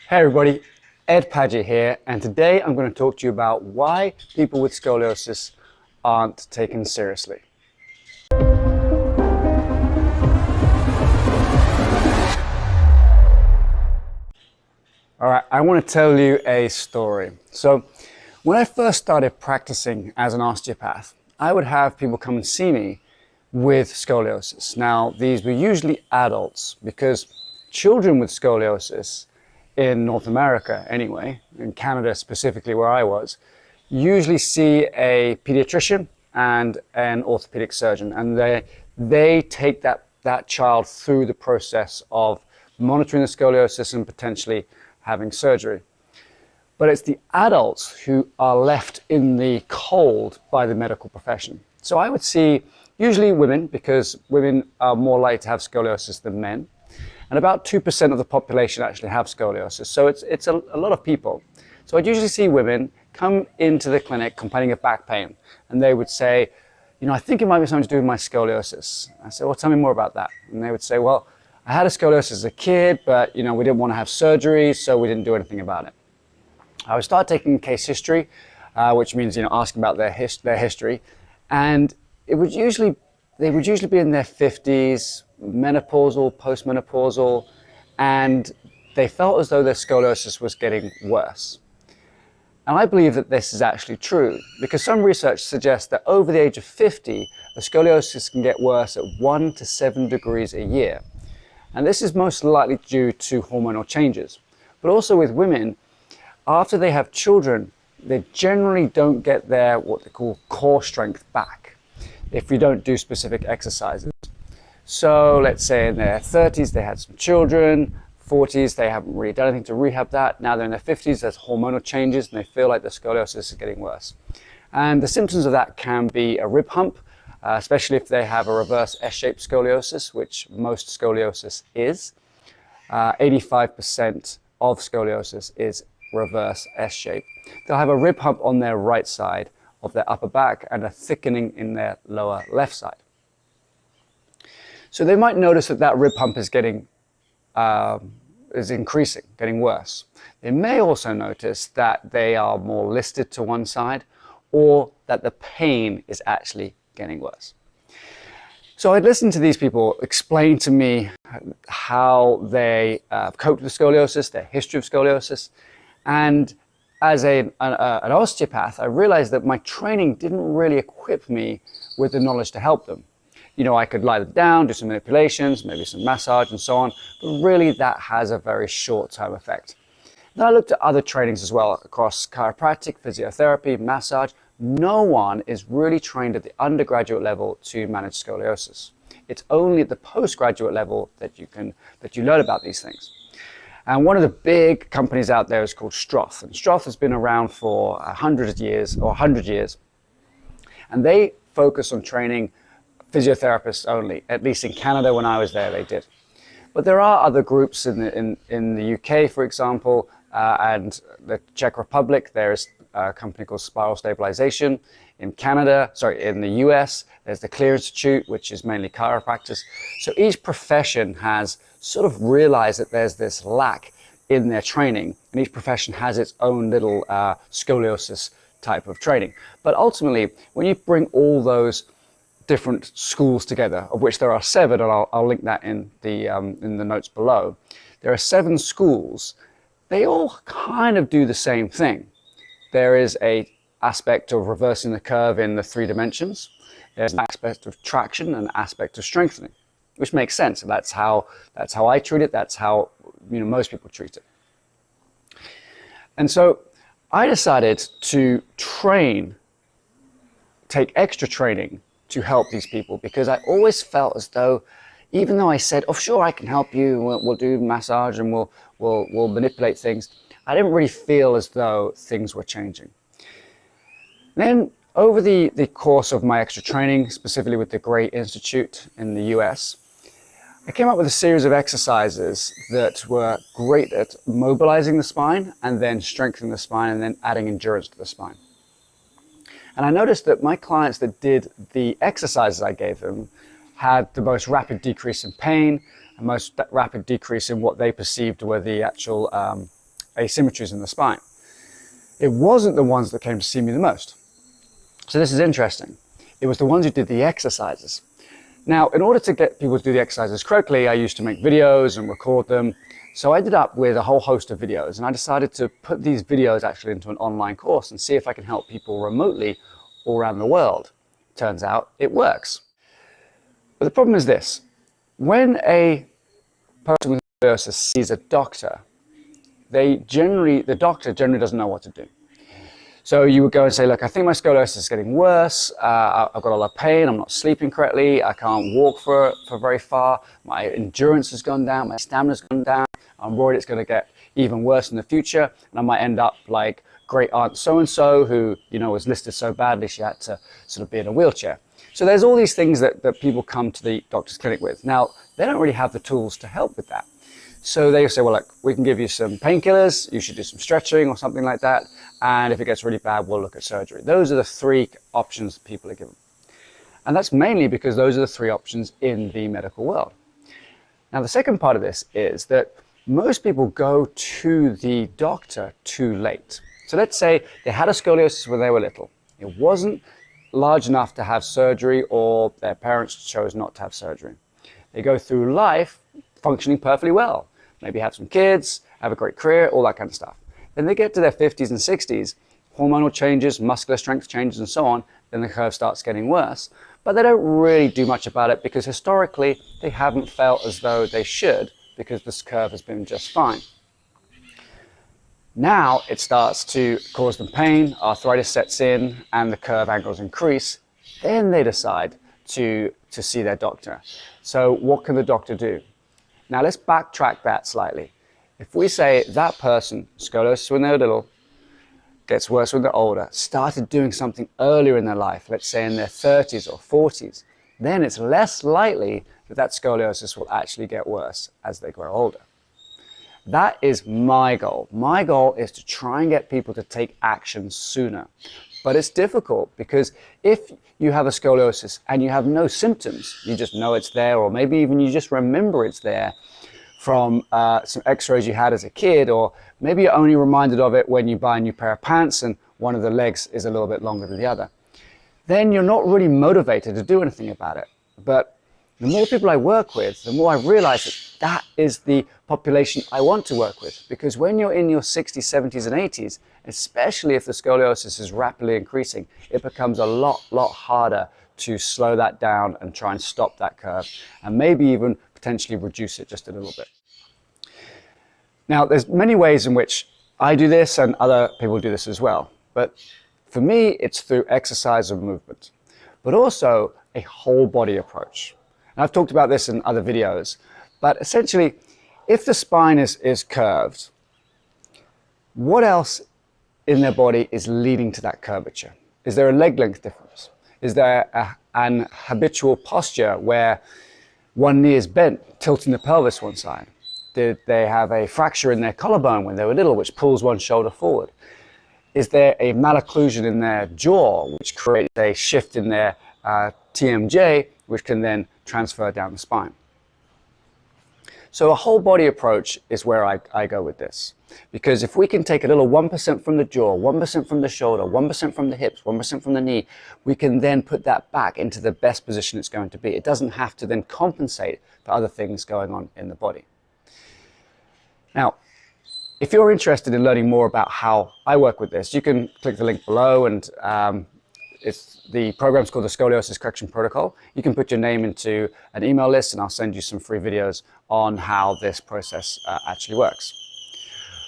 Hey everybody, Ed Paget here, and today I'm going to talk to you about why people with scoliosis aren't taken seriously. Alright, I want to tell you a story. So, when I first started practicing as an osteopath, I would have people come and see me with scoliosis. Now, these were usually adults because children with scoliosis in North America anyway, in Canada specifically where I was, usually see a pediatrician and an orthopedic surgeon, and they take that child through the process of monitoring the scoliosis and potentially having surgery. But it's the adults who are left in the cold by the medical profession. So I would see usually women, because women are more likely to have scoliosis than men. And about 2% of the population actually have scoliosis. So it's a lot of people. So I'd usually see women come into the clinic complaining of back pain. And they would say, I think it might be something to do with my scoliosis. I said, well, tell me more about that. And they would say, well, I had a scoliosis as a kid, but we didn't want to have surgery, so we didn't do anything about it. I would start taking case history, which means asking about their history. And they would usually be in their 50s, menopausal, postmenopausal, and they felt as though their scoliosis was getting worse. And I believe that this is actually true because some research suggests that over the age of 50, the scoliosis can get worse at 1 to 7 degrees a year. And this is most likely due to hormonal changes. But also with women, after they have children, they generally don't get their what they call core strength back if you don't do specific exercises. So let's say in their 30s they had some children, 40s they haven't really done anything to rehab that. Now they're in their 50s, there's hormonal changes and they feel like the scoliosis is getting worse. And the symptoms of that can be a rib hump, especially if they have a reverse S-shaped scoliosis, which most scoliosis is. 85% of scoliosis is reverse S-shape. They'll have a rib hump on their right side of their upper back and a thickening in their lower left side. So they might notice that rib hump is increasing, getting worse. They may also notice that they are more listed to one side or that the pain is actually getting worse. So I'd listen to these people explain to me how they coped with scoliosis, their history of scoliosis, and as an osteopath, I realized that my training didn't really equip me with the knowledge to help them. I could lie them down, do some manipulations, maybe some massage and so on, but really that has a very short-term effect. Then I looked at other trainings as well across chiropractic, physiotherapy, massage. No one is really trained at the undergraduate level to manage scoliosis. It's only at the postgraduate level that you learn about these things. And one of the big companies out there is called Stroth. And Stroth has been around for 100 years. And they focus on training physiotherapists only. At least in Canada, when I was there, they did. But there are other groups in the UK, for example, and the Czech Republic. There's a company called Spiral Stabilization. In the US, there's the Clear Institute, which is mainly chiropractors. So each profession has sort of realized that there's this lack in their training, and each profession has its own little scoliosis type of training. But ultimately, when you bring all those different schools together, of which there are 7, and I'll link that in the notes below, there are 7 schools. They all kind of do the same thing. There is an aspect of reversing the curve in the 3 dimensions. There's an aspect of traction and an aspect of strengthening, which makes sense. That's how I treat it. That's how most people treat it. And so I decided to take extra training to help these people, because I always felt as though, even though I said, oh sure, I can help you, we'll do massage and we'll manipulate things, I didn't really feel as though things were changing. Then over the course of my extra training, specifically with the Gray Institute in the US, I came up with a series of exercises that were great at mobilizing the spine and then strengthening the spine and then adding endurance to the spine. And I noticed that my clients that did the exercises I gave them had the most rapid decrease in pain, and most rapid decrease in what they perceived were the actual asymmetries in the spine. It wasn't the ones that came to see me the most. So this is interesting. It was the ones who did the exercises. Now, in order to get people to do the exercises correctly, I used to make videos and record them. So I ended up with a whole host of videos, and I decided to put these videos actually into an online course and see if I can help people remotely all around the world. Turns out it works. But the problem is this: when a person with scoliosis sees a doctor, the doctor generally doesn't know what to do. So you would go and say, look, I think my scoliosis is getting worse. I've got a lot of pain. I'm not sleeping correctly. I can't walk for very far. My endurance has gone down. My stamina's gone down. I'm worried it's going to get even worse in the future. And I might end up like great aunt so-and-so who, was listed so badly she had to sort of be in a wheelchair. So there's all these things that people come to the doctor's clinic with. Now, they don't really have the tools to help with that. So they say, well, look, we can give you some painkillers, you should do some stretching or something like that, and if it gets really bad, we'll look at surgery. Those are the three options people are given. And that's mainly because those are the three options in the medical world. Now, the second part of this is that most people go to the doctor too late. So let's say they had a scoliosis when they were little. It wasn't large enough to have surgery, or their parents chose not to have surgery. They go through life functioning perfectly well. Maybe have some kids, have a great career, all that kind of stuff. Then they get to their 50s and 60s, hormonal changes, muscular strength changes and so on, then the curve starts getting worse. But they don't really do much about it because historically they haven't felt as though they should, because this curve has been just fine. Now it starts to cause them pain, arthritis sets in, and the curve angles increase. Then they decide to see their doctor. So what can the doctor do? Now let's backtrack that slightly. If we say that person, scoliosis when they were little, gets worse when they're older, started doing something earlier in their life, let's say in their 30s or 40s, then it's less likely that scoliosis will actually get worse as they grow older. That is my goal. My goal is to try and get people to take action sooner. But it's difficult because if you have a scoliosis and you have no symptoms, you just know it's there, or maybe even you just remember it's there from some x-rays you had as a kid, or maybe you're only reminded of it when you buy a new pair of pants and one of the legs is a little bit longer than the other, then you're not really motivated to do anything about it. But the more people I work with, the more I realize that that is the population I want to work with. Because when you're in your 60s, 70s, and 80s, especially if the scoliosis is rapidly increasing, it becomes a lot harder to slow that down and try and stop that curve, and maybe even potentially reduce it just a little bit. Now, there's many ways in which I do this and other people do this as well. But for me, it's through exercise and movement, but also a whole body approach. And I've talked about this in other videos, but essentially, if the spine is curved, what else in their body is leading to that curvature? Is there a leg length difference? Is there an habitual posture where one knee is bent, tilting the pelvis one side? Did they have a fracture in their collarbone when they were little, which pulls one shoulder forward? Is there a malocclusion in their jaw, which creates a shift in their TMJ, which can then transfer down the spine? So a whole body approach is where I go with this. Because if we can take a little 1% from the jaw, 1% from the shoulder, 1% from the hips, 1% from the knee, we can then put that back into the best position it's going to be. It doesn't have to then compensate for other things going on in the body. Now, if you're interested in learning more about how I work with this, you can click the link below, and the program's called the Scoliosis Correction Protocol. You can put your name into an email list and I'll send you some free videos on how this process actually works.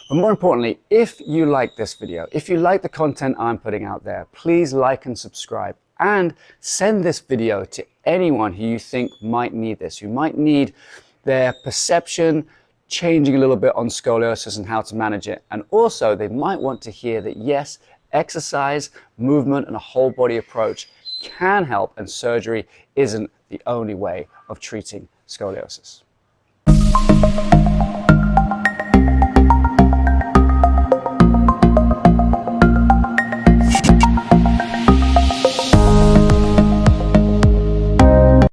But more importantly, if you like this video, if you like the content I'm putting out there, please like and subscribe, and send this video to anyone who you think might need this, who might need their perception changing a little bit on scoliosis and how to manage it. And also they might want to hear that yes, exercise, movement, and a whole body approach can help, and surgery isn't the only way of treating scoliosis.